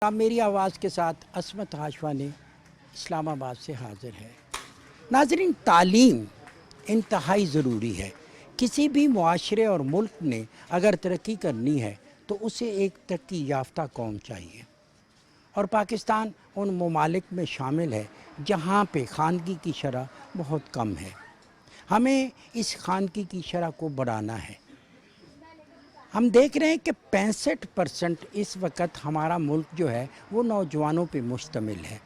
اب میری آواز کے ساتھ عصمت ہاشوانی اسلام آباد سے حاضر ہے۔ ناظرین، تعلیم انتہائی ضروری ہے۔ کسی بھی معاشرے اور ملک نے اگر ترقی کرنی ہے تو اسے ایک ترقی یافتہ قوم چاہیے، اور پاکستان ان ممالک میں شامل ہے جہاں پہ خواندگی کی شرح بہت کم ہے۔ ہمیں اس خواندگی کی شرح کو بڑھانا ہے۔ ہم دیکھ رہے ہیں کہ 65% اس وقت ہمارا ملک جو ہے وہ نوجوانوں پہ مشتمل ہے۔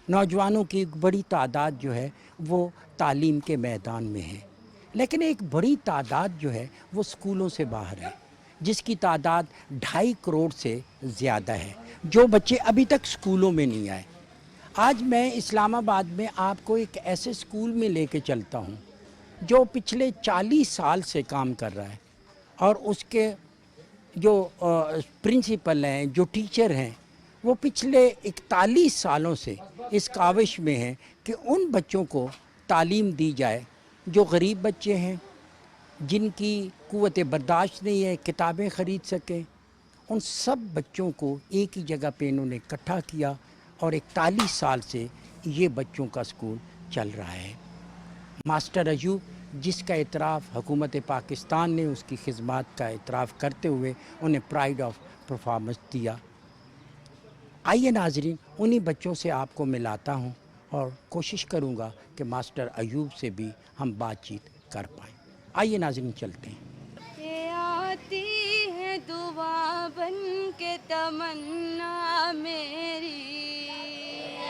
نوجوانوں کی ایک بڑی تعداد جو ہے وہ تعلیم کے میدان میں ہے، لیکن ایک بڑی تعداد جو ہے وہ اسکولوں سے باہر ہے، جس کی تعداد 2.5 کروڑ سے زیادہ ہے، جو بچے ابھی تک اسکولوں میں نہیں آئے۔ آج میں اسلام آباد میں آپ کو ایک ایسے اسکول میں لے کے چلتا ہوں جو پچھلے 40 سال سے کام کر رہا ہے، اور اس کے جو پرنسپل ہیں، جو ٹیچر ہیں، وہ پچھلے 41 سالوں سے اس کاوش میں ہیں کہ ان بچوں کو تعلیم دی جائے جو غریب بچے ہیں، جن کی قوت برداشت نہیں ہے کتابیں خرید سکیں۔ ان سب بچوں کو ایک ہی جگہ پہ انہوں نے اکٹھا کیا، اور 41 سال سے یہ بچوں کا اسکول چل رہا ہے۔ ماسٹر ایوب، جس کا اعتراف حکومت پاکستان نے اس کی خدمات کا اعتراف کرتے ہوئے انہیں پرائیڈ آف پرفارمنس دیا۔ آئیے ناظرین، انہی بچوں سے آپ کو ملاتا ہوں اور کوشش کروں گا کہ ماسٹر ایوب سے بھی ہم بات چیت کر پائیں۔ آئیے ناظرین، چلتے ہیں۔ یہ آتی ہے دعا بن کے تمنا میری،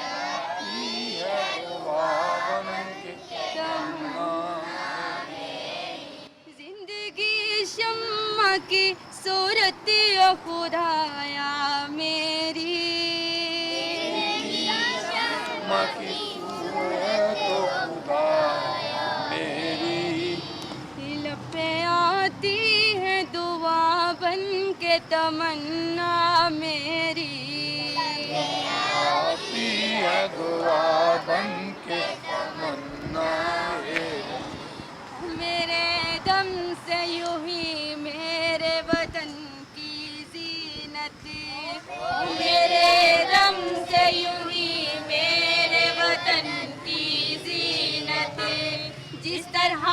آتی ہے دعا بن کے تمنا میری، زندگی شمع کی صورت او خدایا میری، شمع کی صورت او خدایا میری، لب پہ آتی ہے دعا بن کے تمنا میری، آتی ہے دعا بن کے تمنا میری، میرے دم سے یوں ہی میرے وطن کی زینت، میرے دم سے یوں ہی میرے وطن کی زینت، جس طرح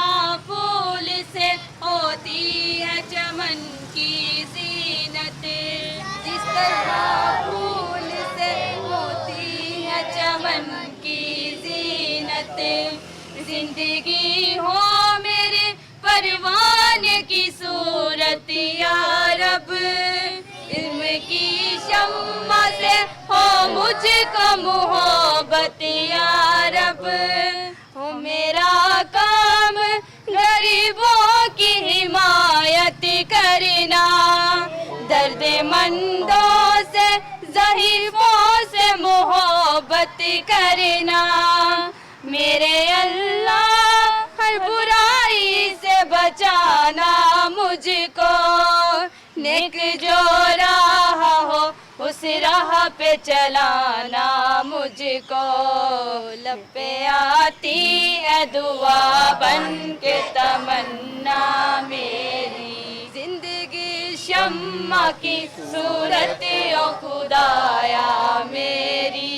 پھول سے ہوتی ہے چمن کی زینت، جس طرح پھول سے ہوتی ہے چمن کی زینت، زندگی ہو میرے پروانے کی صورت یا رب، علم کی شمع سے ہو مجھ کو محبت یا رب، ہو میرا کام غریبوں کی حمایت کرنا، درد مندوں سے ضعیفوں سے محبت کرنا، میرے اللہ ہر برائی سے بچانا مجھ کو، نیک جو راہ ہو اس راہ پہ چلانا مجھ کو، لب پہ آتی ہے دعا بن کے تمنا میری، زندگی شمع کی صورت او خدایا میری،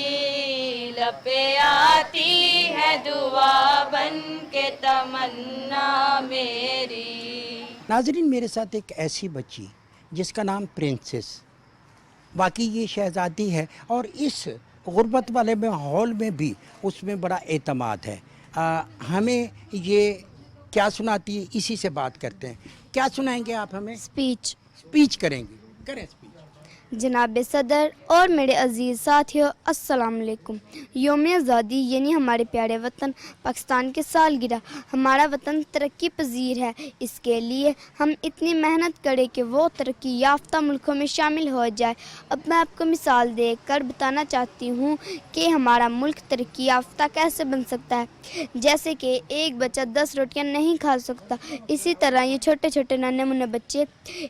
لب پہ آتی ہے دعا بن کے تمنا میری۔ ناظرین، میرے ساتھ ایک ایسی بچی جس کا نام پرنسس، واقعی یہ شہزادی ہے، اور اس غربت والے ماحول میں بھی اس میں بڑا اعتماد ہے۔ ہمیں یہ کیا سناتی ہے، اسی سے بات کرتے ہیں۔ کیا سنائیں گے آپ ہمیں؟ اسپیچ کریں گے، کریں اسپیچ۔ جناب صدر اور میرے عزیز ساتھیوں، السلام علیکم۔ یوم آزادی یعنی ہمارے پیارے وطن پاکستان کے سالگرہ۔ ہمارا وطن ترقی پذیر ہے، اس کے لیے ہم اتنی محنت کریں کہ وہ ترقی یافتہ ملکوں میں شامل ہو جائے۔ اب میں آپ کو مثال دے کر بتانا چاہتی ہوں کہ ہمارا ملک ترقی یافتہ کیسے بن سکتا ہے۔ جیسے کہ ایک بچہ 10 روٹیاں نہیں کھا سکتا، اسی طرح یہ چھوٹے چھوٹے ننھے منھے بچے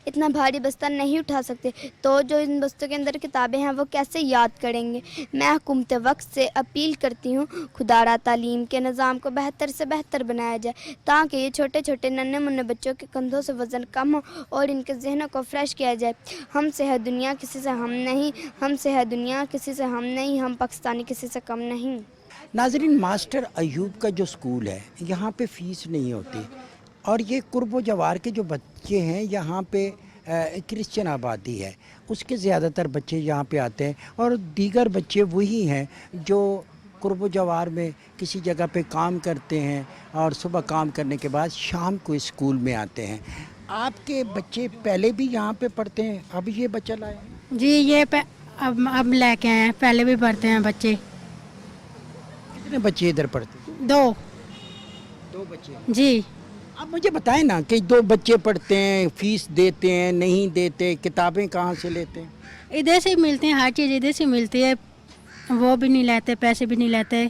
اتنا بھاری بستہ نہیں اٹھا سکتے، تو جو ان جن بستوں کے اندر کتابیں ہیں وہ کیسے یاد کریں گے؟ میں حکومت وقت سے اپیل کرتی ہوں خدا را تعلیم کے نظام کو بہتر سے بہتر بنایا جائے تاکہ یہ چھوٹے چھوٹے ننھے منھے بچوں کے کندھوں سے وزن کم ہو اور ان کے ذہنوں کو فریش کیا جائے. ہم سے ہے دنیا کسی سے ہم نہیں، ہم سے ہے دنیا کسی سے ہم نہیں، ہم پاکستانی کسی سے کم نہیں. ناظرین، ماسٹر ایوب کا جو سکول ہے یہاں پہ فیس نہیں ہوتی، اور یہ قرب و جوار کے جو بچے ہیں یہاں پہ کرسچن آبادی ہے، اس کے زیادہ تر بچے یہاں پہ آتے ہیں، اور دیگر بچے وہی ہیں جو قرب و جوار میں کسی جگہ پہ کام کرتے ہیں اور صبح کام کرنے کے بعد شام کو اسکول میں آتے ہیں. آپ کے بچے پہلے بھی یہاں پہ پڑھتے ہیں، اب یہ بچہ لائے ہیں؟ جی یہ اب لے کے آئے ہیں، پہلے بھی پڑھتے ہیں بچے. کتنے بچے ادھر پڑھتے ہیں؟ 2. 2 بچے. جی آپ مجھے بتائیں نا کہ 2 بچے پڑھتے ہیں، فیس دیتے ہیں نہیں دیتے، کتابیں کہاں سے لیتے ہیں؟ ادھر سے ملتے ہیں، ہر چیز ادھر سے ملتی ہے، وہ بھی نہیں لیتے، پیسے بھی نہیں لیتے،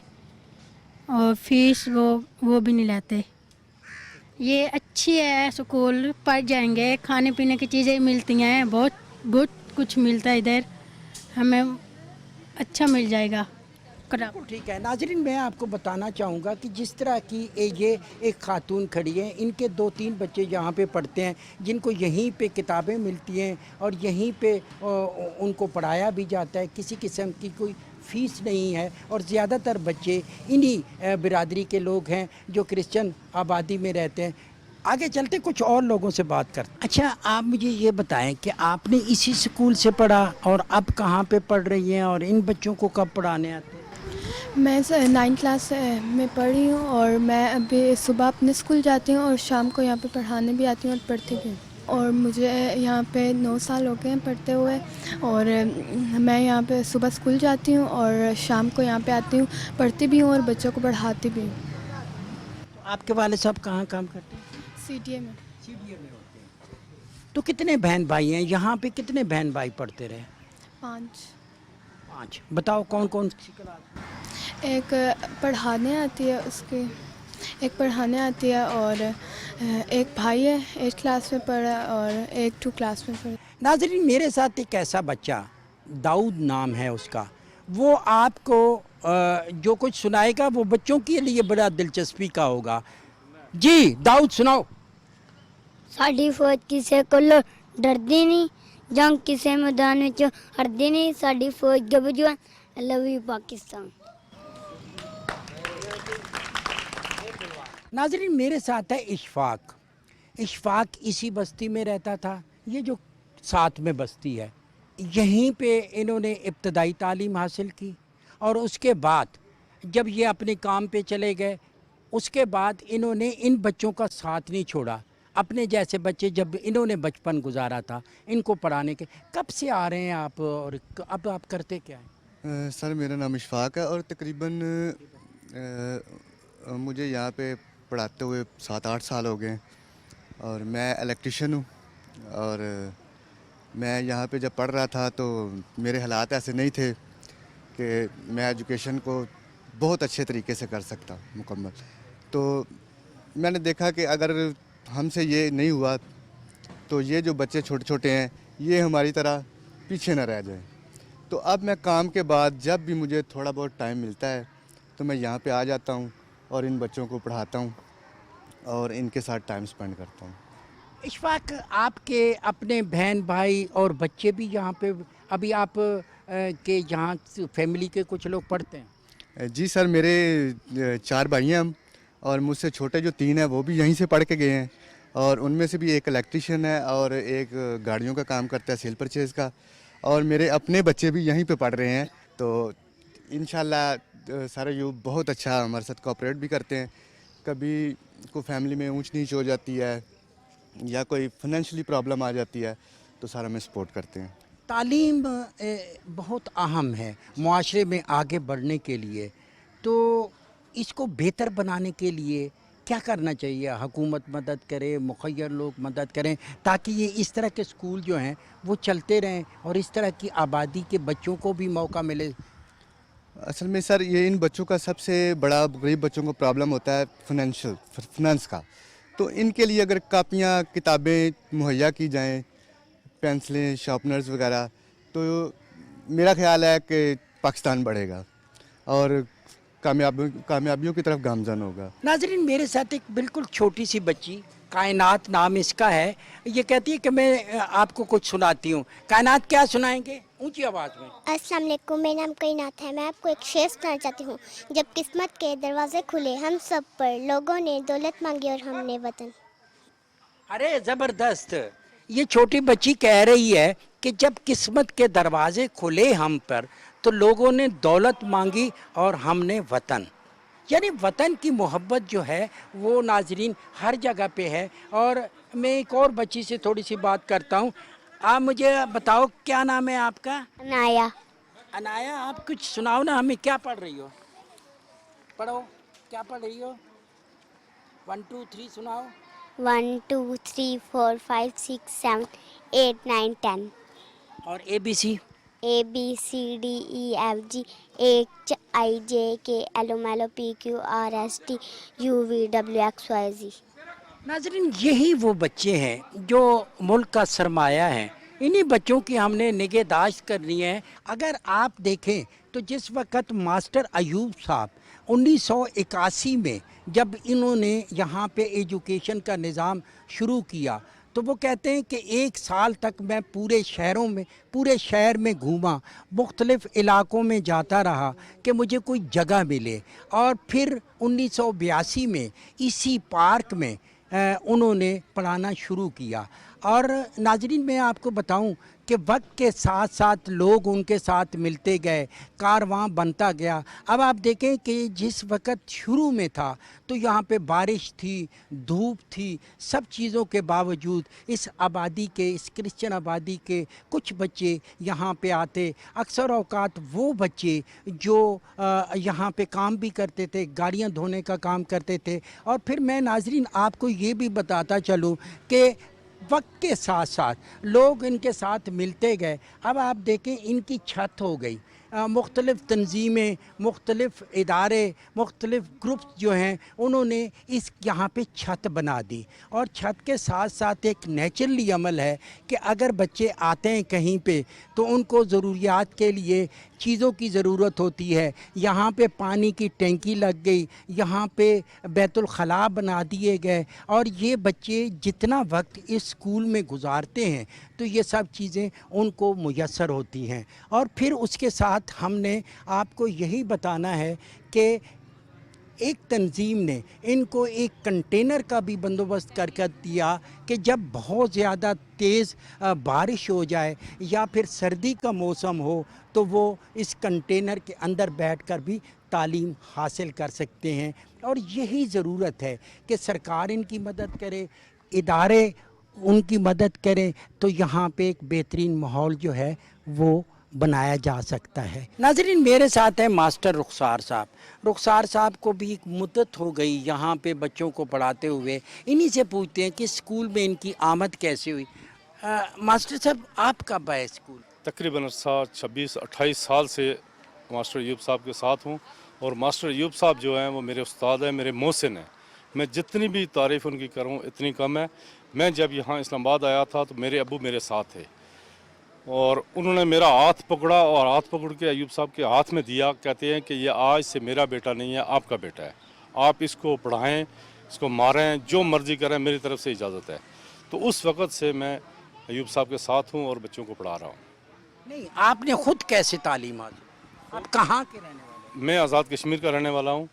اور فیس وہ بھی نہیں لیتے. یہ اچھی ہے اسکول، پڑھ جائیں گے، کھانے پینے کی چیزیں ملتی ہیں، بہت کچھ ملتا ہے ادھر، ہمیں اچھا مل جائے گا. بالکل ٹھیک ہے. ناظرین، میں آپ کو بتانا چاہوں گا کہ جس طرح کی یہ ایک خاتون کھڑی ہیں، ان کے 2-3 بچے یہاں پہ پڑھتے ہیں جن کو یہیں پہ کتابیں ملتی ہیں اور یہیں پہ ان کو پڑھایا بھی جاتا ہے، کسی قسم کی کوئی فیس نہیں ہے، اور زیادہ تر بچے انہی برادری کے لوگ ہیں جو کرسچن آبادی میں رہتے ہیں. آگے چلتے کچھ اور لوگوں سے بات کرتے. اچھا، آپ مجھے یہ بتائیں کہ آپ نے اسی اسکول سے پڑھا اور اب کہاں پہ پڑھ رہی ہیں، اور ان بچوں کو کب پڑھانے آتے ہیں؟ میں 9 کلاس میں پڑھی ہوں، اور میں ابھی صبح اپنے اسکول جاتی ہوں اور شام کو یہاں پہ پڑھانے بھی آتی ہوں اور پڑھتی بھی ہوں. اور مجھے یہاں پہ 9 سال ہو گئے ہیں پڑھتے ہوئے، اور میں یہاں پہ صبح اسکول جاتی ہوں اور شام کو یہاں پہ آتی ہوں، پڑھتی بھی ہوں اور بچوں کو پڑھاتی بھی ہوں. آپ کے والد صاحب کہاں کام کرتے ہیں؟ CTA میں. CDA میں ہوتے ہیں. تو کتنے بہن بھائی ہیں یہاں پہ؟ کتنے بہن بھائی پڑھتے رہے؟ 5. 5. بتاؤ کون کون سی کلاس؟ ایک پڑھانے آتی ہے اور ایک بھائی ہے 8 کلاس میں پڑھا اور ایک 2 کلاس میں پڑھا. ناظرین، میرے ساتھ ایک ایسا بچہ، داؤد نام ہے اس کا، وہ آپ کو جو کچھ سنائے گا وہ بچوں کے لیے بڑا دلچسپی کا ہوگا. جی داؤد، سناؤ. ਸਾਡੀ ਫੌਜ ਕਿਸੇ ਕੋਲੋਂ ਡਰਦੀ ਨਹੀਂ, ਜੰਗ ਕਿਸੇ ਮੈਦਾਨ ਵਿੱਚ ਹਰਦੀ ਨਹੀਂ, ਸਾਡੀ ਫੌਜ ਗੱਭਰੂ ਲਵ ਯੂ ਪਾਕਿਸਤਾਨ. ناظرین، میرے ساتھ ہے اشفاق. اشفاق اسی بستی میں رہتا تھا، یہ جو ساتھ میں بستی ہے، یہیں پہ انہوں نے ابتدائی تعلیم حاصل کی، اور اس کے بعد جب یہ اپنے کام پہ چلے گئے، اس کے بعد انہوں نے ان بچوں کا ساتھ نہیں چھوڑا. اپنے جیسے بچے جب انہوں نے بچپن گزارا تھا ان کو پڑھانے کے. کب سے آ رہے ہیں آپ، اور اب آپ کرتے کیا ہیں؟ سر میرا نام اشفاق ہے، اور تقریباً مجھے یہاں پہ پڑھاتے ہوئے 7-8 سال ہو گئے ہیں، اور میں الیکٹریشین ہوں. اور میں یہاں پہ جب پڑھ رہا تھا تو میرے حالات ایسے نہیں تھے کہ میں ایجوکیشن کو بہت اچھے طریقے سے کر سکتا مکمل. تو میں نے دیکھا کہ اگر ہم سے یہ نہیں ہوا تو یہ جو بچے چھوٹے چھوٹے ہیں یہ ہماری طرح پیچھے نہ رہ جائیں. تو اب میں کام کے بعد جب بھی مجھے تھوڑا بہت ٹائم ملتا ہے تو میں یہاں پہ آ جاتا ہوں اور ان بچوں کو پڑھاتا ہوں اور ان کے ساتھ ٹائم سپینڈ کرتا ہوں. اشفاق، آپ کے اپنے بہن بھائی اور بچے بھی یہاں پہ ابھی آپ کے یہاں فیملی کے کچھ لوگ پڑھتے ہیں؟ جی سر، میرے 4 بھائی ہیں ہم، اور مجھ سے چھوٹے جو 3 ہیں وہ بھی یہیں سے پڑھ کے گئے ہیں، اور ان میں سے بھی ایک الیکٹریشین ہے اور ایک گاڑیوں کا کام کرتا ہے، سیل پرچیز کا. اور میرے اپنے بچے بھی یہیں پہ پڑھ رہے ہیں. تو انشاءاللہ سارے یوب بہت اچھا ہمارے ساتھ کوآپریٹ بھی کرتے ہیں. کبھی کوئی فیملی میں اونچ نیچ ہو جاتی ہے یا کوئی فائنینشلی پرابلم آ جاتی ہے تو سارا ہمیں سپورٹ کرتے ہیں. تعلیم بہت اہم ہے معاشرے میں آگے بڑھنے کے لیے. تو اس کو بہتر بنانے کے لیے کیا کرنا چاہیے؟ حکومت مدد کرے، مخیر لوگ مدد کریں تاکہ یہ اس طرح کے اسکول جو ہیں وہ چلتے رہیں اور اس طرح کی آبادی کے بچوں کو بھی موقع ملے. اصل میں سر یہ ان بچوں کا سب سے بڑا، غریب بچوں کو پرابلم ہوتا ہے فنانس کا. تو ان کے لیے اگر کاپیاں کتابیں مہیا کی جائیں، پینسلیں، شارپنرز وغیرہ، تو میرا خیال ہے کہ پاکستان بڑھے گا اور کامیابیوں کی طرف گامزن ہوگا. ناظرین میرے ساتھ ایک بالکل چھوٹی سی بچی کائنات نام اس کا ہے, یہ کہتی ہے کہ میں آپ کو کچھ سناتی ہوں. کائنات کیا سنائیں گے اونچی آواز میں؟ السلام علیکم، میرا نام کائنات ہے. میں آپ کو ایک شعر سنانا چاہتی ہوں. جب قسمت کے دروازے کھلے ہم سب پر، لوگوں نے دولت مانگی اور ہم نے وطن. ارے زبردست. یہ چھوٹی بچی کہہ رہی ہے کہ جب قسمت کے دروازے کھلے ہم پر تو لوگوں نے دولت مانگی اور ہم نے وطن. یعنی وطن کی محبت جو ہے وہ ناظرین ہر جگہ پہ ہے. اور میں ایک اور بچی سے تھوڑی سی بات کرتا ہوں. آپ مجھے بتاؤ کیا نام ہے آپ کا؟ انایا. انایا, آپ کچھ سناؤ نا ہمیں, کیا پڑھ رہی ہو؟ پڑھو, کیا پڑھ رہی ہو؟ 1 2 3 سناؤ. 1 2 3 4 5 6 7 8 9 10. اور A B C? A B C D E F G H I J K L M N O P Q R S T U V W X Y Z. ناظرین یہی وہ بچے ہیں جو ملک کا سرمایہ ہیں. انہی بچوں کی ہم نے نگہداشت کرنی ہے. اگر آپ دیکھیں تو جس وقت ماسٹر ایوب صاحب 1981 میں جب انہوں نے یہاں پہ ایجوکیشن کا نظام شروع کیا تو وہ کہتے ہیں کہ 1 سال تک میں پورے شہر میں گھوما, مختلف علاقوں میں جاتا رہا کہ مجھے کوئی جگہ ملے. اور پھر 1982 میں اسی پارک میں انہوں نے پڑھانا شروع کیا. اور ناظرین میں آپ کو بتاؤں کہ وقت کے ساتھ ساتھ لوگ ان کے ساتھ ملتے گئے, کارواں بنتا گیا. اب آپ دیکھیں کہ جس وقت شروع میں تھا تو یہاں پہ بارش تھی, دھوپ تھی, سب چیزوں کے باوجود اس آبادی کے, اس کرسچن آبادی کے کچھ بچے یہاں پہ آتے. اکثر اوقات وہ بچے جو یہاں پہ کام بھی کرتے تھے, گاڑیاں دھونے کا کام کرتے تھے. اور پھر میں ناظرین آپ کو یہ بھی بتاتا چلوں کہ وقت کے ساتھ ساتھ لوگ ان کے ساتھ ملتے گئے. اب آپ دیکھیں ان کی چھت ہو گئی, مختلف تنظیمیں, مختلف ادارے, مختلف گروپس جو ہیں انہوں نے اس یہاں پہ چھت بنا دی. اور چھت کے ساتھ ساتھ ایک نیچرلی عمل ہے کہ اگر بچے آتے ہیں کہیں پہ تو ان کو ضروریات کے لیے چیزوں کی ضرورت ہوتی ہے. یہاں پہ پانی کی ٹینکی لگ گئی, یہاں پہ بیت الخلاء بنا دیے گئے. اور یہ بچے جتنا وقت اس اسکول میں گزارتے ہیں تو یہ سب چیزیں ان کو میسر ہوتی ہیں. اور پھر اس کے ساتھ ہم نے آپ کو یہی بتانا ہے کہ ایک تنظیم نے ان کو ایک کنٹینر کا بھی بندوبست کر دیا کہ جب بہت زیادہ تیز بارش ہو جائے یا پھر سردی کا موسم ہو تو وہ اس کنٹینر کے اندر بیٹھ کر بھی تعلیم حاصل کر سکتے ہیں. اور یہی ضرورت ہے کہ سرکار ان کی مدد کرے, ادارے ان کی مدد کریں تو یہاں پہ ایک بہترین ماحول جو ہے وہ بنایا جا سکتا ہے. ناظرین میرے ساتھ ہیں ماسٹر رخسار صاحب. رخسار صاحب کو بھی ایک مدت ہو گئی یہاں پہ بچوں کو پڑھاتے ہوئے. انہی سے پوچھتے ہیں کہ اسکول میں ان کی آمد کیسے ہوئی. ماسٹر صاحب آپ کب آئے اسکول؟ تقریباً 26-28 سال سے ماسٹر ایوب صاحب کے ساتھ ہوں. اور ماسٹر ایوب صاحب جو ہیں وہ میرے استاد ہیں, میرے محسن ہیں. میں جتنی بھی تعریف ان کی کروں اتنی کم ہے. میں جب یہاں اسلام آباد آیا تھا تو میرے ابو میرے ساتھ تھے اور انہوں نے میرا ہاتھ پکڑا اور ہاتھ پکڑ کے ایوب صاحب کے ہاتھ میں دیا. کہتے ہیں کہ یہ آج سے میرا بیٹا نہیں ہے, آپ کا بیٹا ہے. آپ اس کو پڑھائیں, اس کو ماریں, جو مرضی کریں, میری طرف سے اجازت ہے. تو اس وقت سے میں ایوب صاحب کے ساتھ ہوں اور بچوں کو پڑھا رہا ہوں. نہیں, آپ نے خود کیسے تعلیم حاصل؟ آپ کہاں کے رہنے والے؟ میں آزاد کشمیر کا رہنے والا ہوں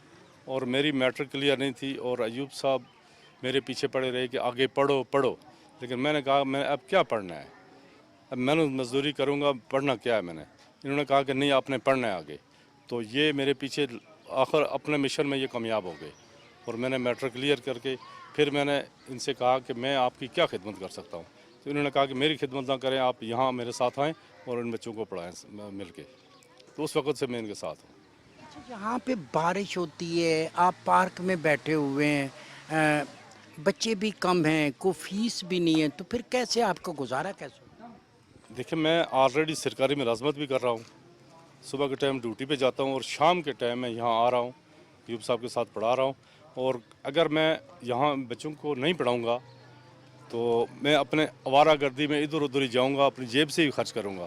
اور میری میٹرک کلیئر نہیں تھی اور ایوب صاحب میرے پیچھے پڑے رہے کہ آگے پڑھو پڑھو. لیکن میں نے کہا میں اب کیا پڑھنا ہے, اب میں نے مزدوری کروں گا, پڑھنا کیا ہے. انہوں نے کہا کہ نہیں آپ نے پڑھنا ہے آگے. تو یہ میرے پیچھے آخر اپنے مشن میں یہ کامیاب ہو گئے اور میں نے میٹرک کلیئر کر کے پھر میں نے ان سے کہا کہ میں آپ کی کیا خدمت کر سکتا ہوں. تو انہوں نے کہا کہ میری خدمت نہ کریں, آپ یہاں میرے ساتھ آئیں اور ان بچوں کو پڑھائیں مل کے. تو اس وقت سے میں ان کے ساتھ ہوں. یہاں پہ بارش ہوتی ہے, آپ پارک میں بیٹھے ہوئے ہیں, بچے بھی کم ہیں, کوئی فیس بھی نہیں ہے, تو پھر کیسے آپ کو گزارا کیسے ہوتا؟ دیکھیں میں آلریڈی سرکاری ملازمت بھی کر رہا ہوں. صبح کے ٹائم ڈیوٹی پہ جاتا ہوں اور شام کے ٹائم میں یہاں آ رہا ہوں, ایوب صاحب کے ساتھ پڑھا رہا ہوں. اور اگر میں یہاں بچوں کو نہیں پڑھاؤں گا تو میں اپنے آوارہ گردی میں ادھر ادھر ہی جاؤں گا, اپنی جیب سے ہی خرچ کروں گا.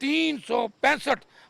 365